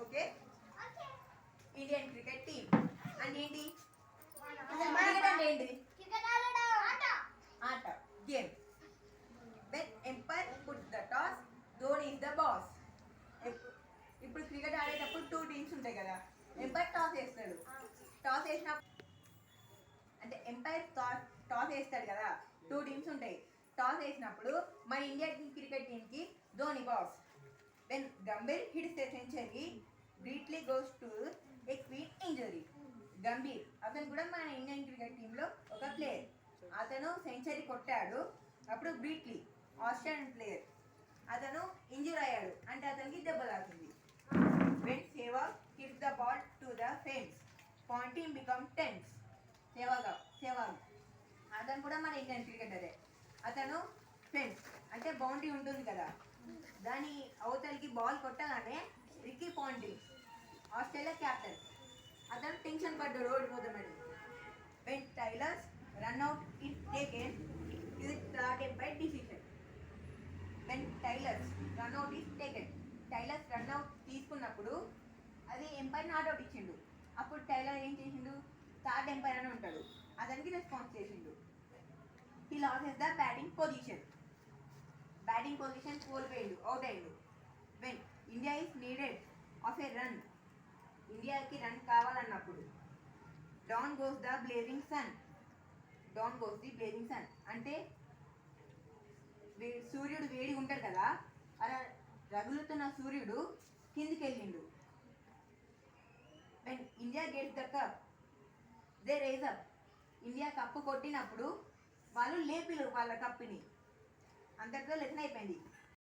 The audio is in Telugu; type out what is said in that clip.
ఓకే ఇండియన్ క్రికెట్ టీమ్ అంటే ఏంటి క్రికెట్ అంటే ఏంటి ఆట game when umpire put the toss Dhoni is the boss ఇప్పుడు క్రికెట్ ఆడేటప్పుడు 2 టీమ్స్ ఉంటాయి కదా ఎంపైర్ టాస్ వేస్తాడు టాస్ వేసిన అంటే ఎంపైర్ టాస్ వేస్తాడు కదా 2 టీమ్స్ ఉంటాయి టాస్ వేసినప్పుడు మన ఇండియా క్రికెట్ టీమ్కి Dhoni boss when Gambhir hits a century Brett Lee goes to a queen injury Gambhir అతను కూడా మన ఇండియన్ క్రికెట్ టీంలో ఒక ప్లేయర్ అతను సెంచరీ కొట్టాడు అప్పుడు బ్రీట్లీ ఆస్ట్రేలియన్ ప్లేయర్ అతను ఇంజూర్ అయ్యాడు అంటే అతనికి దెబ్బ తాకింది when Sehwag hits the ball to the fence Ponting become tense Sehwag అతను కూడా మన ఇండియన్ క్రికెటరే అతను ఫెన్స్ అంటే బౌండరీ ఉంటుంది కదా దాని అవతలికి బాల్ కొట్టగానే రిక్కీ పాయింటింగ్ ఆస్ట్రేలియా క్యాప్టెన్ అతను టెన్షన్ పడ్డాడు ఓడిపోతామని when Taylor's run out is taken ఇది third umpire decision when Taylor's run out is taken Taylor's run out తీసుకున్నప్పుడు అది ఎంపైర్ నాట్అవుట్ ఇచ్చిండు అప్పుడు టైలర్ ఏం చేసిండు థర్డ్ ఎంపైర్ అని ఉంటాడు అతనికి రెస్పాన్స్ చేసిండు he loses the batting position కోల్పోయిండు అవుట్ అయ్యిండు when India is needed of a run ఇండియాకి రన్ కావాలన్నప్పుడు down goes the blazing sun అంటే సూర్యుడు వేడి ఉంటాడు కదా అలా రగులుతున్న సూర్యుడు కిందికి వెళ్ళిండు when India gets the cup they raise up India cup కొట్టినప్పుడు వాళ్ళు లేపిలు వాళ్ళ కప్పుని అంతటితో లెసన్ అయిపోయింది